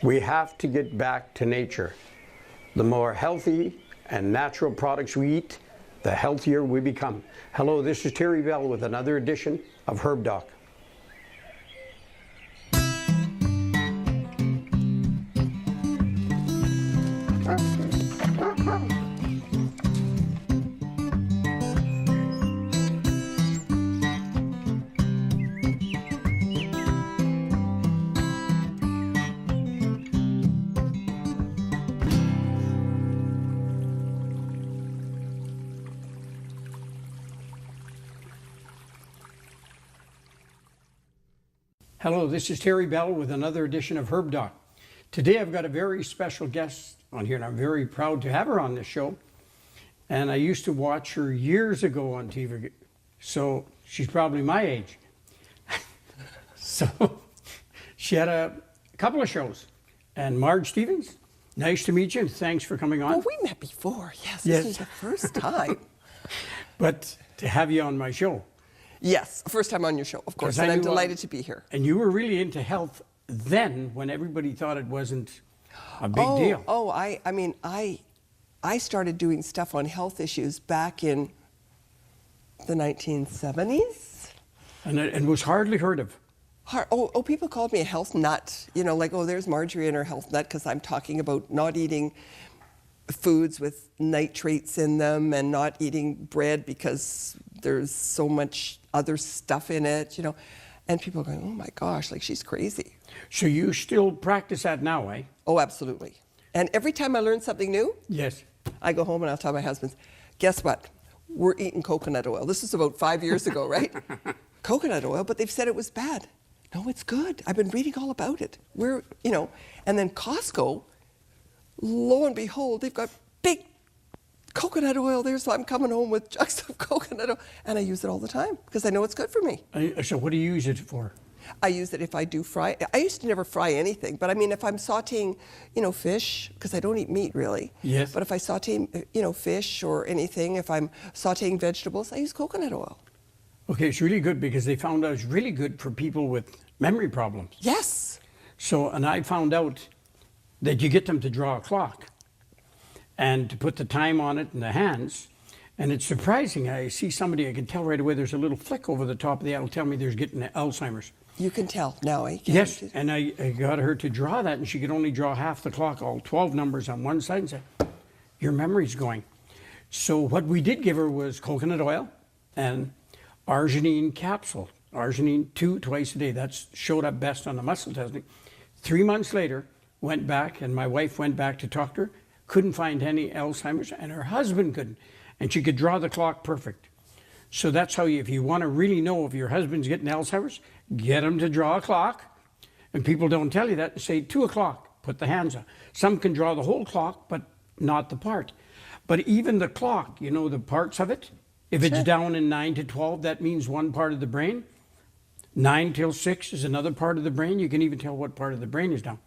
We have to get back to nature. The more healthy and natural products we eat, the healthier we become. Hello, this is Terry Bell with another edition of Herb Doc. Hello, this is Terry Bell with another edition of Herb Doc. Today I've got a very special guest on here, and I'm very proud to have her on this show. And I used to watch her years ago on TV, so she's probably my age. So she had a couple of shows. And Marge Stevens, nice to meet you, and thanks for coming on. Oh, we met before, yes. This is the first time. But to have you on my show. Yes, first time on your show, of course, and I'm delighted to be here. And you were really into health then, when everybody thought it wasn't a big deal. Oh, I started doing stuff on health issues back in the 1970s. And it was hardly heard of. People called me a health nut. You know, like, oh, there's Marjorie and her health nut, because I'm talking about not eating foods with nitrates in them and not eating bread because there's so much other stuff in it, you know. And people are going, oh my gosh, like she's crazy. So you still practice that now, eh? Oh, absolutely. And every time I learn something new, yes, I go home and I'll tell my husband, guess what? We're eating coconut oil. This is about 5 years ago, right? Coconut oil, but they've said it was bad. No, it's good. I've been reading all about it. And then Costco, lo and behold, they've got big coconut oil there, so I'm coming home with jugs of coconut oil, and I use it all the time because I know it's good for me. So what do you use it for? I use it if I do fry. I used to never fry anything, but I mean, if I'm sautéing, fish, because I don't eat meat really. Yes. But if I sauté, fish or anything, if I'm sautéing vegetables, I use coconut oil. Okay, it's really good because they found out it's really good for people with memory problems. Yes. So, and I found out that you get them to draw a clock and to put the time on it in the hands. And it's surprising. I see somebody, I can tell right away there's a little flick over the top of the, that'll tell me there's getting Alzheimer's. You can tell now, eh? Yes, and I got her to draw that, and she could only draw half the clock, all 12 numbers on one side, and said, your memory's going. So what we did give her was coconut oil and arginine capsule. Arginine 2 twice a day. That's showed up best on the muscle testing. 3 months later, went back, and my wife went back to talk to her, couldn't find any Alzheimer's, and her husband couldn't. And she could draw the clock perfect. So that's how if you want to really know if your husband's getting Alzheimer's, get him to draw a clock. And people don't tell you that. Say 2 o'clock, put the hands on. Some can draw the whole clock, but not the part. But even the clock, the parts of it, if it's down in 9 to 12, that means one part of the brain. 9 till 6 is another part of the brain. You can even tell what part of the brain is down.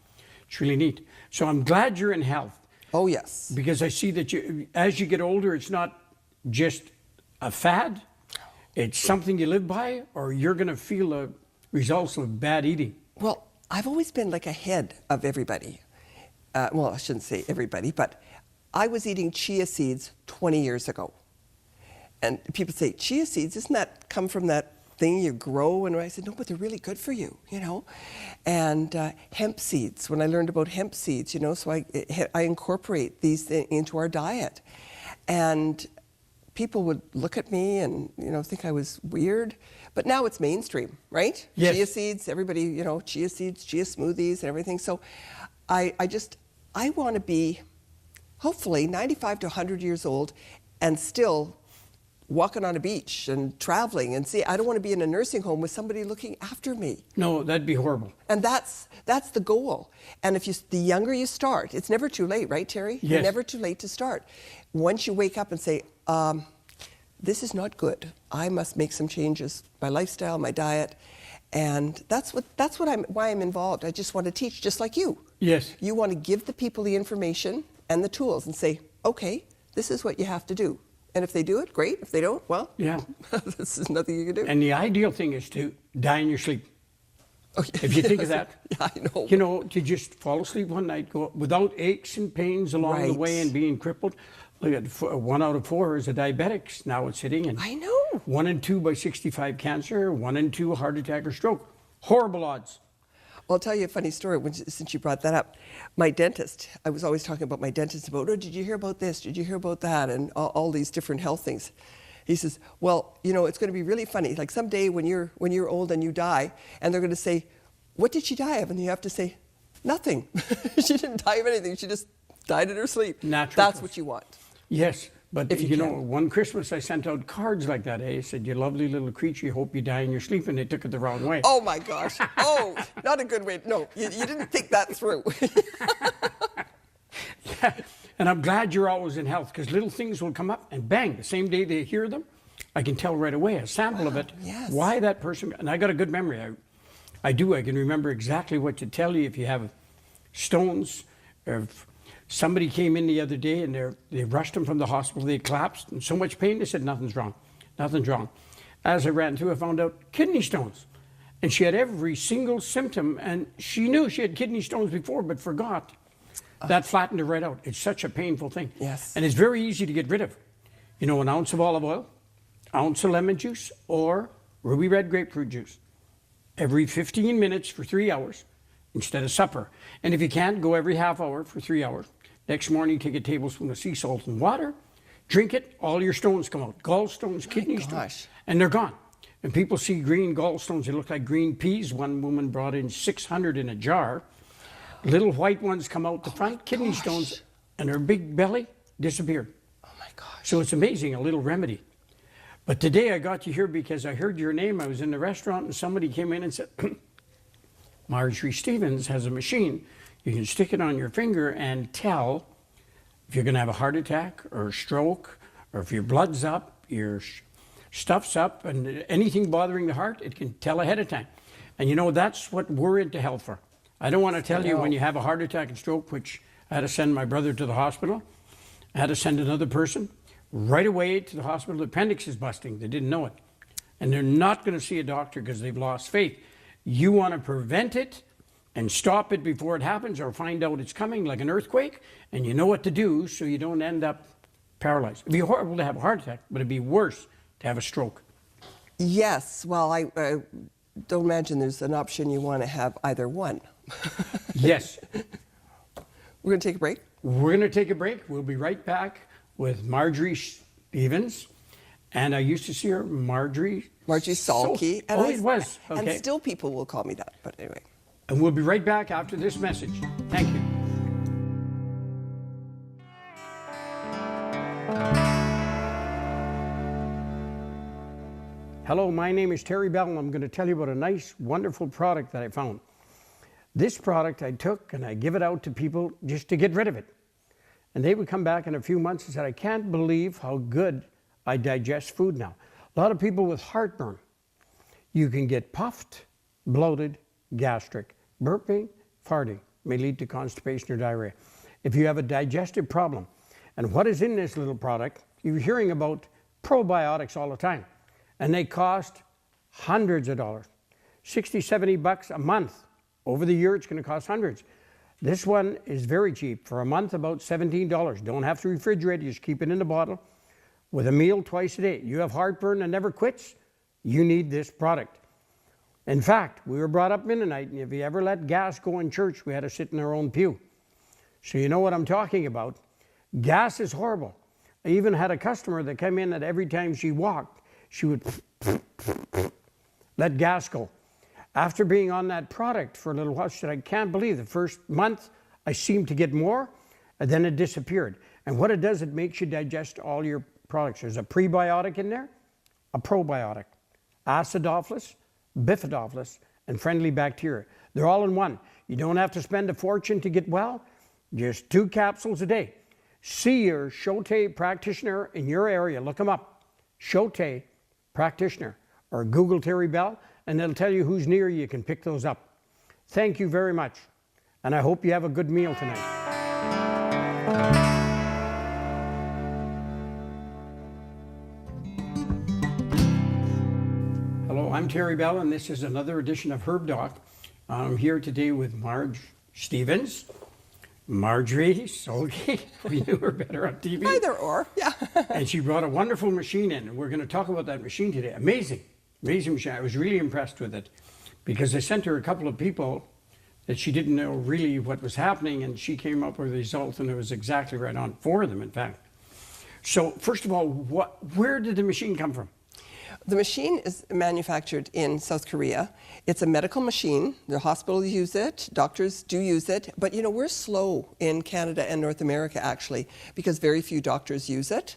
It's really neat. So I'm glad you're in health. Oh, yes. Because I see that as you get older, it's not just a fad. It's something you live by, or you're going to feel the results of bad eating. Well, I've always been like ahead of everybody. Well, I shouldn't say everybody, but I was eating chia seeds 20 years ago. And people say, chia seeds, doesn't that come from that thing you grow? And I said, no, but they're really good for you, And hemp seeds, when I learned about hemp seeds, so I incorporate these into our diet. And people would look at me and, think I was weird. But now it's mainstream, right? Yes. Chia seeds, everybody, chia seeds, chia smoothies and everything. So I want to be, hopefully, 95 to 100 years old and still walking on a beach and traveling and see. I don't want to be in a nursing home with somebody looking after me. No, that'd be horrible. And that's the goal. And the younger you start, it's never too late, right, Terry? Yes. Never too late to start. Once you wake up and say, this is not good. I must make some changes, my lifestyle, my diet. And that's why I'm involved. I just want to teach, just like you. Yes. You want to give the people the information and the tools and say, okay, this is what you have to do. And if they do it, great. If they don't, well, yeah, this is nothing you can do. And the ideal thing is to die in your sleep. Okay. If you think of that. Yeah, I know. You know, to just fall asleep one night, go without aches and pains along the Right. way and being crippled. Look at 1 out of 4 is a diabetic. Now it's hitting, and I know. 1 in 2 by 65 cancer, 1 in 2 heart attack or stroke. Horrible odds. Well, I'll tell you a funny story since you brought that up. My dentist, I was always talking about my dentist about, oh, did you hear about this? Did you hear about that? And all these different health things. He says, well, you know, it's going to be really funny. Like someday when you're old and you die, and they're going to say, what did she die of? And you have to say, nothing. She didn't die of anything. She just died in her sleep. Natural That's cause. what you want. Yes, but If you you know, can. one Christmas I sent out cards like that. I said, you lovely little creature, hope you die in your sleep, and they took it the wrong way. Oh my gosh. Oh, not a good way. No, you didn't think that through. Yeah. And I'm glad you're always in health, because little things will come up and bang, the same day they hear them, I can tell right away, a sample of it, yes. why that person, and I got a good memory. I can remember exactly what to tell you if you have stones. If somebody came in the other day and they rushed them from the hospital, they collapsed, and so much pain, they said, nothing's wrong, nothing's wrong. As I ran through, I found out kidney stones. And she had every single symptom, and she knew she had kidney stones before, but forgot. That flattened her right out. It's such a painful thing. Yes. And it's very easy to get rid of. You know, an ounce of olive oil, ounce of lemon juice, or ruby red grapefruit juice. Every 15 minutes for 3 hours instead of supper. And if you can't, go every half hour for 3 hours. Next morning, take a tablespoon of sea salt and water, drink it, all your stones come out. Gallstones, kidney stones, and they're gone. And people see green gallstones, they look like green peas. One woman brought in 600 in a jar. Little white ones come out the front, kidney stones, and her big belly disappeared. Oh my gosh. So it's amazing, a little remedy. But today I got you here because I heard your name. I was in the restaurant and somebody came in and said, Marjorie Stevens has a machine. You can stick it on your finger and tell if you're going to have a heart attack or a stroke, or if your blood's up, your stuff's up, and anything bothering the heart, it can tell ahead of time. And you know, that's what we're into health for. I don't want to tell you when you have a heart attack and stroke, which I had to send my brother to the hospital. I had to send another person right away to the hospital. The appendix is busting. They didn't know it. And they're not going to see a doctor because they've lost faith. You want to prevent it and stop it before it happens, or find out it's coming like an earthquake, and you know what to do so you don't end up paralyzed. It'd be horrible to have a heart attack, but it'd be worse to have a stroke. Yes. Well, I don't imagine there's an option you want to have either one. Yes. We're going to take a break. We're going to take a break. We'll be right back with Marjorie Stevens. And I used to see her, Marjorie Salke. Oh, it was. Okay. And still people will call me that, but anyway. And we'll be right back after this message. Thank you. Hello, my name is Terry Bell, and I'm going to tell you about a nice, wonderful product that I found. This product I took and I give it out to people just to get rid of it. And they would come back in a few months and said, I can't believe how good I digest food now. A lot of people with heartburn, you can get puffed, bloated, gastric. Burping, farting may lead to constipation or diarrhea. If you have a digestive problem, and what is in this little product, you're hearing about probiotics all the time, and they cost hundreds of dollars, 60, 70 bucks a month. Over the year, it's going to cost hundreds. This one is very cheap. For a month, about $17. Don't have to refrigerate, you just keep it in the bottle with a meal twice a day. You have heartburn and never quits, you need this product. In fact, we were brought up Mennonite, and if you ever let gas go in church, we had to sit in our own pew. So you know what I'm talking about. Gas is horrible. I even had a customer that came in that every time she walked, she would let gas go. After being on that product for a little while, she said, I can't believe the first month I seemed to get more, and then it disappeared. And what it does, it makes you digest all your products. There's a prebiotic in there, a probiotic, acidophilus, bifidophilus, and friendly bacteria. They're all in one. You don't have to spend a fortune to get well, just 2 capsules a day. See your Sho-Tai practitioner in your area. Look them up, Sho-Tai practitioner, or Google Terry Bell, and they'll tell you who's near you. You can pick those up. Thank you very much, and I hope you have a good meal tonight. Hello, I'm Terry Bell, and this is another edition of Herb Doc. I'm here today with Marge Stevens. Marjorie Solgate, we knew her better on TV. Either or, yeah. And she brought a wonderful machine in, and we're going to talk about that machine today. Amazing, amazing machine. I was really impressed with it because I sent her a couple of people that she didn't know really what was happening, and she came up with a result, and it was exactly right on, 4 of them, in fact. So first of all, where did the machine come from? The machine is manufactured in South Korea. It's a medical machine. The hospitals use it, doctors do use it, but you know, we're slow in Canada and North America actually because very few doctors use it.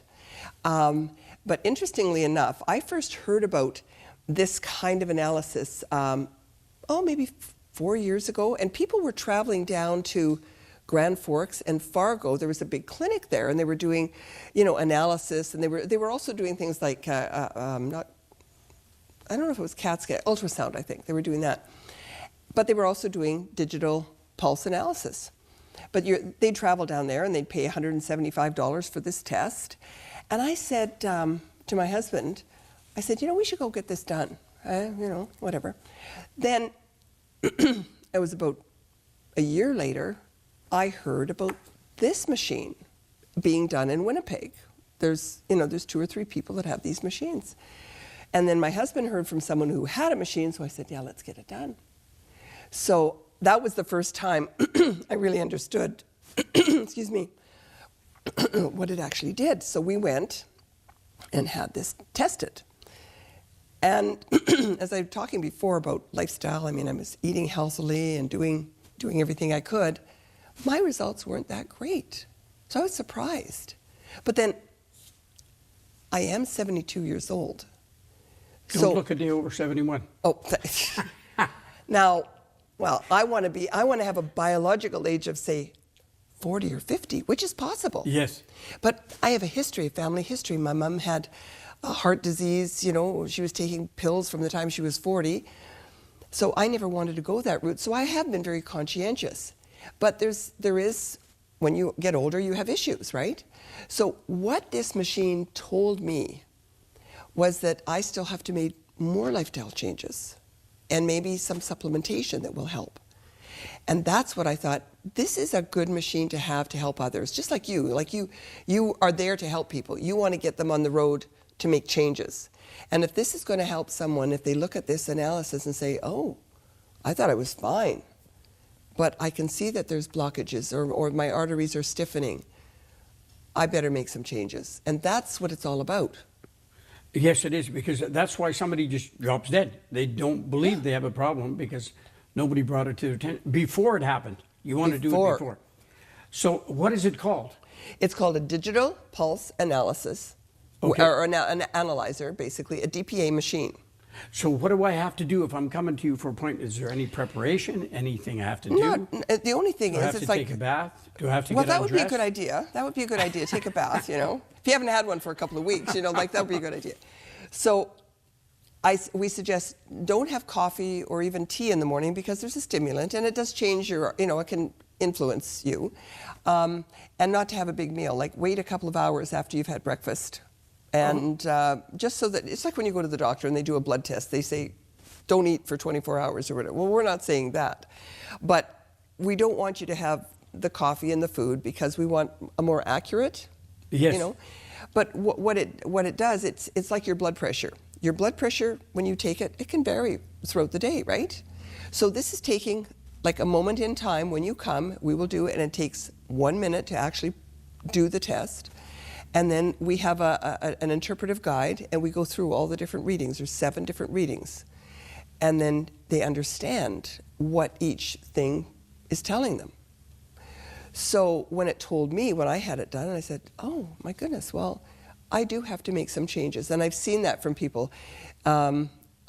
But interestingly enough, I first heard about this kind of analysis, maybe 4 years ago, and people were traveling down to Grand Forks and Fargo. There was a big clinic there, and they were doing, you know, analysis, and they were also doing things like I don't know if it was CAT scan, ultrasound, I think. They were doing that. But they were also doing digital pulse analysis. But they'd travel down there and they'd pay $175 for this test. And I said to my husband, I said, you know, we should go get this done. You know, whatever. Then it was about a year later, I heard about this machine being done in Winnipeg. There's 2 or 3 people that have these machines. And then my husband heard from someone who had a machine, so I said, yeah, let's get it done. So that was the first time I really understood, excuse me, what it actually did. So we went and had this tested. And as I was talking before about lifestyle, I mean, I was eating healthily and doing everything I could. My results weren't that great. So I was surprised. But then I am 72 years old. Don't look a day over 71. Oh, now, well, I want to have a biological age of, say, 40 or 50, which is possible. Yes. But I have a family history. My mom had a heart disease, you know, she was taking pills from the time she was 40. So I never wanted to go that route. So I have been very conscientious. But there is, when you get older, you have issues, right? So what this machine told me was that I still have to make more lifestyle changes and maybe some supplementation that will help. And that's what I thought, this is a good machine to have to help others, just like you. Like you are there to help people. You want to get them on the road to make changes. And if this is going to help someone, if they look at this analysis and say, oh, I thought I was fine, but I can see that there's blockages or my arteries are stiffening, I better make some changes. And that's what it's all about. Yes, it is, because that's why somebody just drops dead. They don't believe they have a problem because nobody brought it to their attention before it happened. You want to do it before. So what is it called? It's called a digital pulse analysis, Okay. or an analyzer, basically, a DPA machine. So what do I have to do if I'm coming to you for a appointment? Is there any preparation, anything I have to do? No, the only thing Do I have is, to it's like, take a bath? Do I have to well, get that would be a undressed? good idea. That would be a good idea. Take a bath, you know. If you haven't had one for a couple of weeks, you know, like that would be a good idea. So we suggest don't have coffee or even tea in the morning because there's a stimulant and it does change your, you know, it can influence you. And not to have a big meal, like wait a couple of hours after you've had breakfast. And just so that, it's like when you go to the doctor and they do a blood test, they say, don't eat for 24 hours or whatever. Well, we're not saying that. But we don't want you to have the coffee and the food because we want a more accurate, Yes. you know. But what it does, it's like your blood pressure. Your blood pressure, when you take it, it can vary throughout the day, right? So this is taking like a moment in time. When you come, we will do it, and it takes 1 minute to actually do the test. And then we have an interpretive guide, and we go through all the different readings. There's 7 different readings. And then they understand what each thing is telling them. So when it told me, when I had it done, I said, oh, my goodness, well, I do have to make some changes. And I've seen that from people. A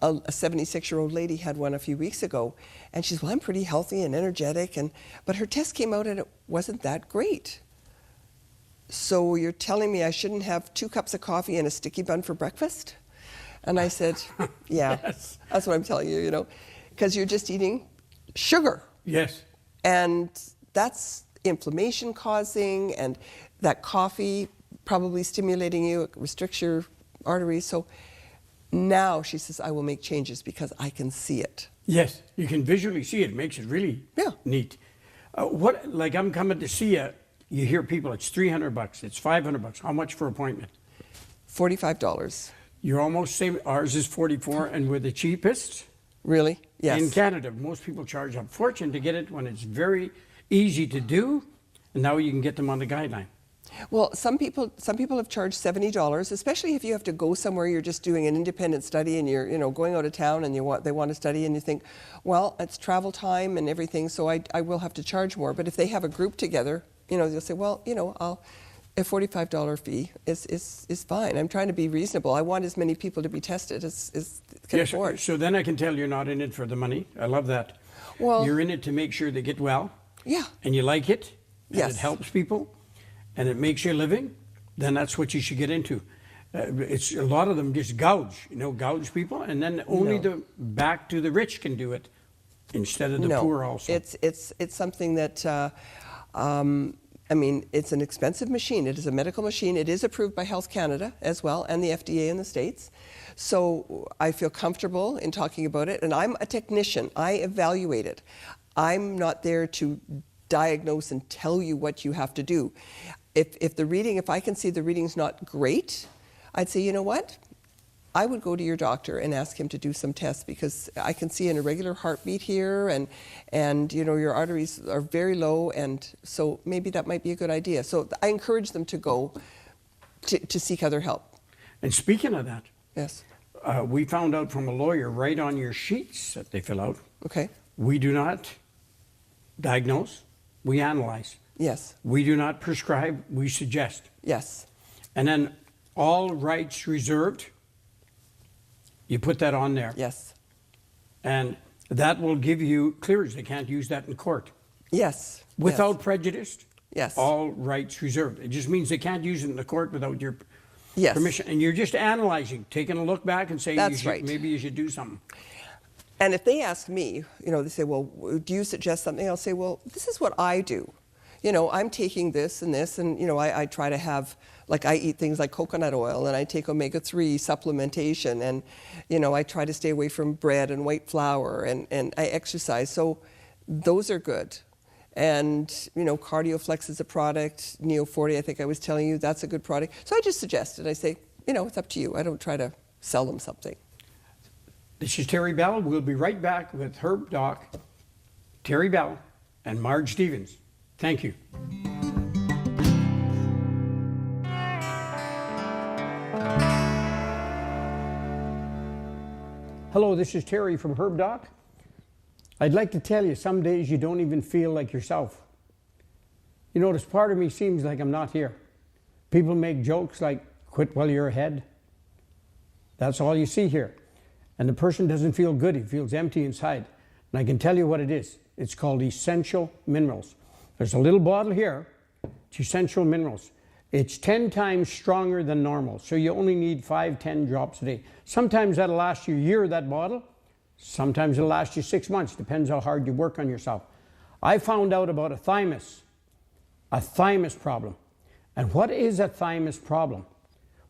76-year-old lady had one a few weeks ago, and she said, well, I'm pretty healthy and energetic, but her test came out and it wasn't that great. So you're telling me I shouldn't have 2 cups of coffee and a sticky bun for breakfast? And I said, yeah, Yes. That's what I'm telling you, you know, because you're just eating sugar. Yes. And that's inflammation causing, and that coffee probably stimulating you, it restricts your arteries. So Now she says, I will make changes because I can see it. Yes, you can visually see it. It makes it really neat. Like I'm coming to see you. You hear people, it's $300, it's $500. How much for appointment? $45. You're almost same. Ours is $44, and we're the cheapest. Really? Yes. In Canada, most people charge a fortune to get it when it's very easy to do, and now you can get them on the guideline. Well, some people have charged $70, especially if you have to go somewhere. You're just doing an independent study, and you're going out of town, and they want to study, and you think, well, it's travel time and everything, so I will have to charge more. But if they have a group together, they'll say, well, a $45 fee is fine. I'm trying to be reasonable. I want as many people to be tested as can afford. So then I can tell you're not in it for the money. I love that. Well, you're in it to make sure they get well. Yeah. And you like it. And yes. It helps people. And it makes you a living. Then that's what you should get into. It's a lot of them just gouge people, and then only the back to the rich can do it, instead of the poor also. It's something that. I mean, it's an expensive machine. It is a medical machine. It is approved by Health Canada as well, and the FDA in the States. So I feel comfortable in talking about it. And I'm a technician. I evaluate it. I'm not there to diagnose and tell you what you have to do. If I can see the reading's not great, I'd say, you know what? I would go to your doctor and ask him to do some tests, because I can see an irregular heartbeat here, and your arteries are very low, and so maybe that might be a good idea. So I encourage them to go to seek other help. And speaking of that, yes, we found out from a lawyer right on your sheets that they fill out. Okay. We do not diagnose, we analyze. Yes. We do not prescribe, we suggest. Yes. And then all rights reserved. You put that on there. Yes. And that will give you clearance. They can't use that in court. Yes. Without prejudice. Yes. All rights reserved. It just means they can't use it in the court without your permission. And you're just analyzing, taking a look back and saying, maybe you should do something. And if they ask me, they say, well, do you suggest something? I'll say, well, this is what I do. I'm taking this and this, and, I try to have, like, I eat things like coconut oil, and I take omega-3 supplementation, and, I try to stay away from bread and white flour, and I exercise. So those are good. And, CardioFlex is a product. Neo40, I think I was telling you, that's a good product. So I just suggest it. I say, it's up to you. I don't try to sell them something. This is Terry Bell. We'll be right back with Herb Doc, Terry Bell, and Marge Stevens. Thank you. Hello, this is Terry from Herb Doc. I'd like to tell you, some days you don't even feel like yourself. This part of me seems like I'm not here. People make jokes like, quit while you're ahead. That's all you see here. And the person doesn't feel good, he feels empty inside. And I can tell you what it is. It's called essential minerals. There's a little bottle here. It's essential minerals. It's 10 times stronger than normal. So you only need 5-10 drops a day. Sometimes that'll last you a year, that bottle. Sometimes it'll last you 6 months. Depends how hard you work on yourself. I found out about a thymus problem. And what is a thymus problem?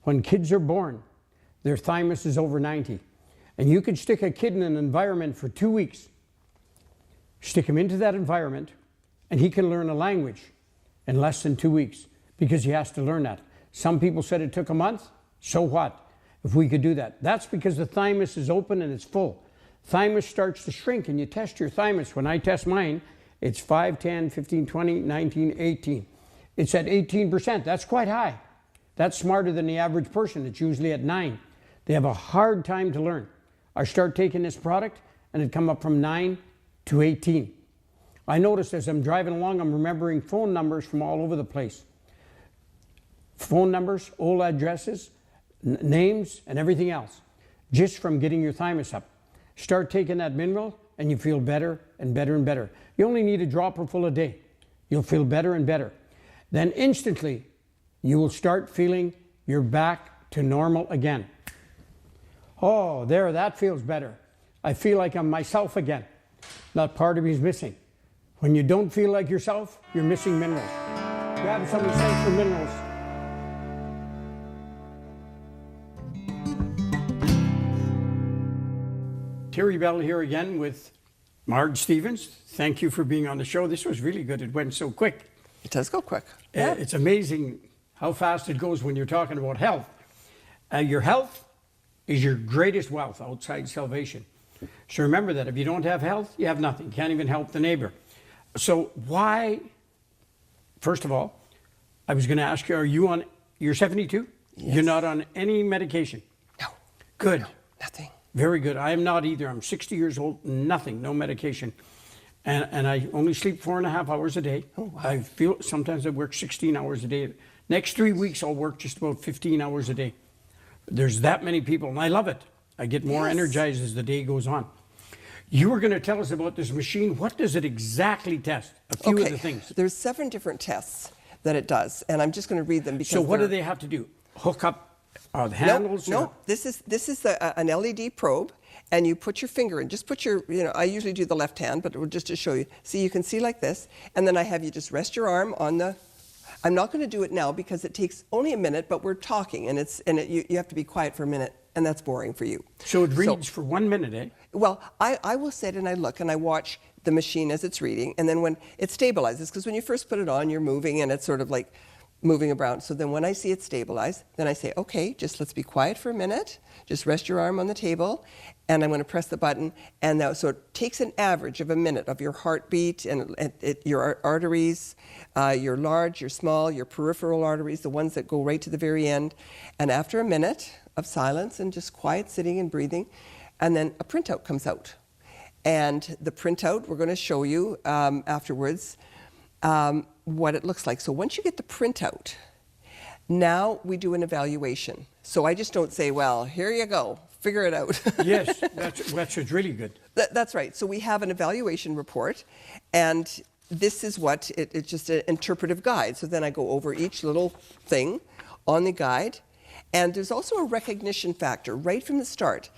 When kids are born, their thymus is over 90. And you could stick a kid in an environment for 2 weeks. Stick him into that environment, and he can learn a language in less than 2 weeks, because he has to learn that. Some people said it took a month. So what? If we could do that. That's because the thymus is open and it's full. Thymus starts to shrink, and you test your thymus. When I test mine, it's 5, 10, 15, 20, 19, 18. It's at 18%. That's quite high. That's smarter than the average person. It's usually at 9. They have a hard time to learn. I start taking this product, and it come up from 9 to 18. I noticed as I'm driving along, I'm remembering phone numbers from all over the place. Phone numbers, old addresses, names, and everything else, just from getting your thymus up. Start taking that mineral, and you feel better and better and better. You only need a dropper full a day. You'll feel better and better. Then instantly, you will start feeling you're back to normal again. Oh, that feels better. I feel like I'm myself again. That part of me is missing. When you don't feel like yourself, you're missing minerals. Grab some essential minerals. Terry Bell here again with Marge Stevens. Thank you for being on the show. This was really good. It went so quick. It does go quick. Yeah. It's amazing how fast it goes when you're talking about health. Your health is your greatest wealth outside salvation. So remember that if you don't have health, you have nothing. You can't even help the neighbor. So why, first of all, I was going to ask you, you're 72? Yes. You're not on any medication? No. Good. No, nothing. Very good. I am not either. I'm 60 years old, nothing, no medication. And I only sleep 4.5 hours a day. Oh, wow. I feel sometimes I work 16 hours a day. Next 3 weeks, I'll work just about 15 hours a day. There's that many people, and I love it. I get more energized as the day goes on. You were going to tell us about this machine. What does it exactly test? A few of the things. There's 7 different tests that it does, and I'm just going to read them because. So what do they have to do? Hook up the handles? No, this is an LED probe, and you put your finger in. Just put your, I usually do the left hand, but just to show you. See, you can see like this, and then I have you just rest your arm on the. I'm not going to do it now because it takes only a minute, but we're talking, and you have to be quiet for a minute, and that's boring for you. So it reads for 1 minute, eh? Well, I will sit and I look and I watch the machine as it's reading, and then when it stabilizes, because when you first put it on, you're moving and it's sort of like moving around. So then when I see it stabilize, then I say, okay, just let's be quiet for a minute. Just rest your arm on the table, and I'm going to press the button. And now, so it takes an average of a minute of your heartbeat and your arteries, your large, your small, your peripheral arteries, the ones that go right to the very end. And after a minute of silence and just quiet sitting and breathing, and then a printout comes out. And the printout, we're going to show you afterwards what it looks like. So once you get the printout, now we do an evaluation. So I just don't say, well, here you go, figure it out. Yes, that's really good. That's right. So we have an evaluation report, and this is what, it's just an interpretive guide. So then I go over each little thing on the guide, and there's also a recognition factor right from the start.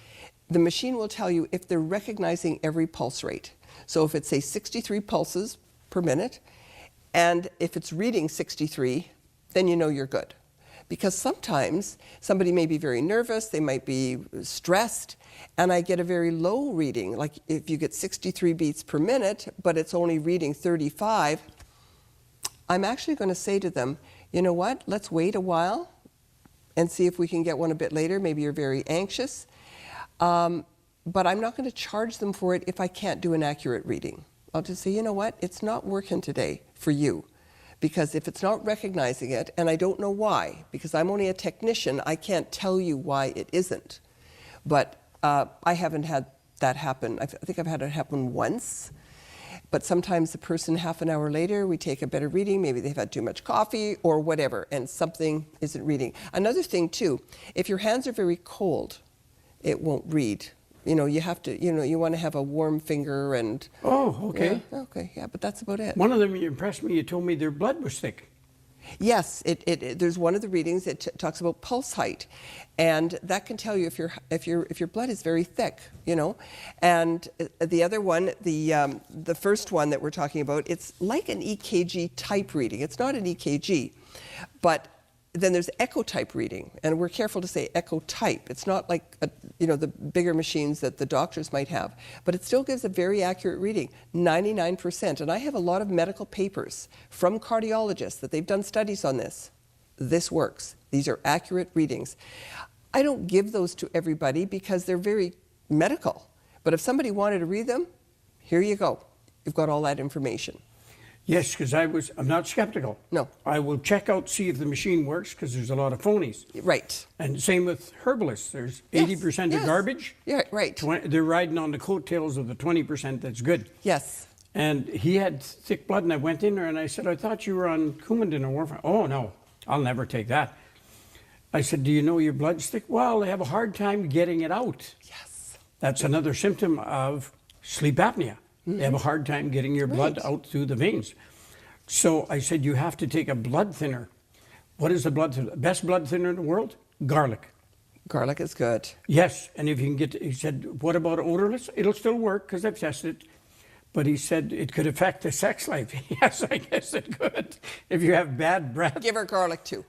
The machine will tell you if they're recognizing every pulse rate. So if it's, say, 63 pulses per minute, and if it's reading 63, then you know you're good. Because sometimes somebody may be very nervous, they might be stressed, and I get a very low reading. Like if you get 63 beats per minute, but it's only reading 35, I'm actually going to say to them, you know what, let's wait a while and see if we can get one a bit later. Maybe you're very anxious. But I'm not going to charge them for it if I can't do an accurate reading. I'll just say, you know what, it's not working today for you. Because if it's not recognizing it, and I don't know why, because I'm only a technician, I can't tell you why it isn't. But I haven't had that happen. I think I've had it happen once. But sometimes the person, half an hour later, we take a better reading. Maybe they've had too much coffee or whatever, and something isn't reading. Another thing, too, if your hands are very cold, it won't read. You have to, you want to have a warm finger and... Oh, okay. Yeah, okay, yeah, but that's about it. One of them, you impressed me. You told me their blood was thick. Yes, there's one of the readings that talks about pulse height, and that can tell you if your blood is very thick, And the other one, the first one that we're talking about, it's like an EKG type reading. It's not an EKG, but then there's echo type reading, and we're careful to say echo type. It's not like the bigger machines that the doctors might have, but it still gives a very accurate reading, 99%. And I have a lot of medical papers from cardiologists that they've done studies on this. This works. These are accurate readings. I don't give those to everybody because they're very medical. But if somebody wanted to read them, here you go. You've got all that information. Yes, because I'm not skeptical. No. I will check out, see if the machine works, because there's a lot of phonies. Right. And same with herbalists. There's 80% of garbage. Yeah, right. They're riding on the coattails of the 20% that's good. Yes. And he had thick blood, and I went in there and I said, I thought you were on Coumadin or warfarin. Oh, no, I'll never take that. I said, do you know your blood's thick? Well, I have a hard time getting it out. Yes. That's another symptom of sleep apnea. They have a hard time getting your blood out through the veins. So I said, you have to take a blood thinner. What is the blood thinner? Best blood thinner in the world? Garlic. Garlic is good. Yes, and if you can get, he said, what about odorless? It'll still work because I've tested it. But he said it could affect the sex life. Yes, I guess it could. If you have bad breath. Give her garlic too.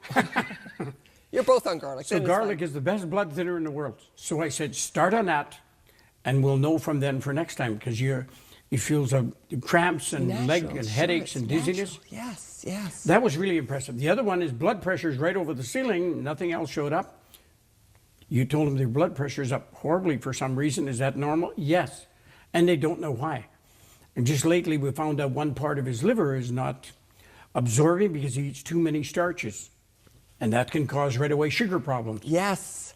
You're both on garlic. So garlic is the best blood thinner in the world. So I said, start on that. and we'll know from then for next time, because he feels cramps and leg and headaches and dizziness. Natural. Yes, yes. That was really impressive. The other one is blood pressure's right over the ceiling. Nothing else showed up. You told them their blood pressure is up horribly for some reason. Is that normal? Yes. And they don't know why. And just lately we found out one part of his liver is not absorbing because he eats too many starches. And that can cause right away sugar problems. Yes.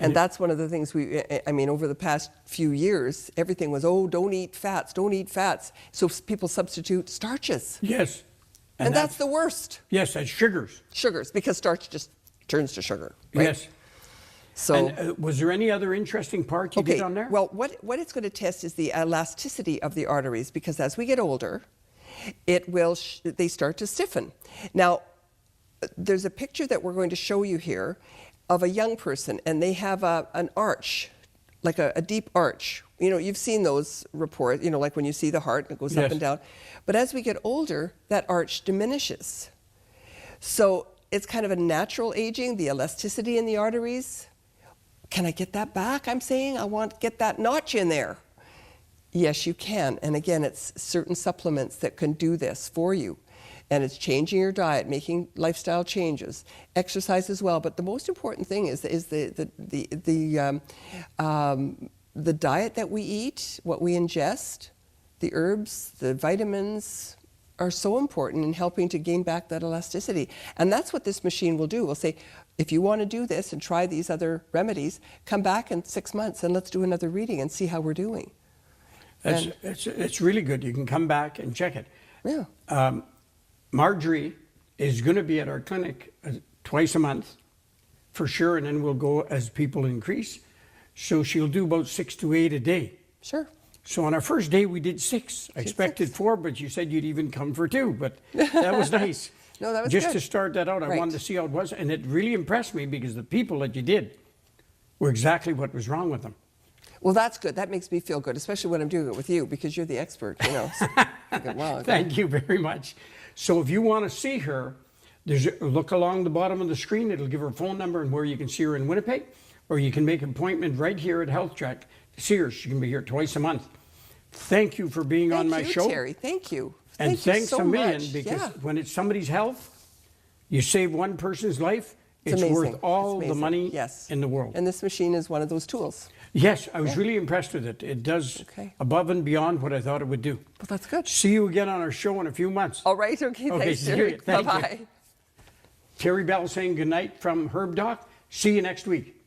And that's one of the things over the past few years, everything was, don't eat fats, don't eat fats. So people substitute starches. Yes. And that's the worst. Yes, that's sugars. Sugars, because starch just turns to sugar. Right? Yes. So, and, was there any other interesting part you did on there? Well, what it's going to test is the elasticity of the arteries, because as we get older, they start to stiffen. Now, there's a picture that we're going to show you here of a young person, and they have an arch, like a deep arch. You've seen those reports, like when you see the heart, it goes up and down. But as we get older, that arch diminishes. So it's kind of a natural aging, the elasticity in the arteries. Can I get that back? I'm saying I want to get that notch in there. Yes, you can. And again, it's certain supplements that can do this for you. And it's changing your diet, making lifestyle changes, exercise as well. But the most important thing is the diet that we eat, what we ingest, the herbs, the vitamins are so important in helping to gain back that elasticity. And that's what this machine will do. We'll say, if you want to do this and try these other remedies, come back in 6 months and let's do another reading and see how we're doing. It's really good. You can come back and check it. Yeah. Marjorie is going to be at our clinic twice a month for sure, and then we'll go as people increase. So she'll do about 6 to 8 a day. Sure. So on our first day we did 6. I expected 4, but you said you'd even come for 2. But that was nice. No, that was just good. To start that out. I wanted to see how it was, and it really impressed me because the people that you did were exactly what was wrong with them. Well, that's good. That makes me feel good, especially when I'm doing it with you, because you're the expert. So, wow, Thank you very much. So if you want to see her, look along the bottom of the screen. It'll give her phone number and where you can see her in Winnipeg, or you can make an appointment right here at Health Check to see her. She can be here twice a month. Thank you for being on my show. Terry. Thank you. And thanks so a million, much. because when it's somebody's health, you save one person's life, it's amazing. worth all the money in the world. And this machine is one of those tools. Yes, I was really impressed with it. It does above and beyond what I thought it would do. Well, that's good. See you again on our show in a few months. All right. Okay. Thanks, Terry. Thank Bye-bye. you. Terry Bell saying goodnight from Herb Doc. See you next week.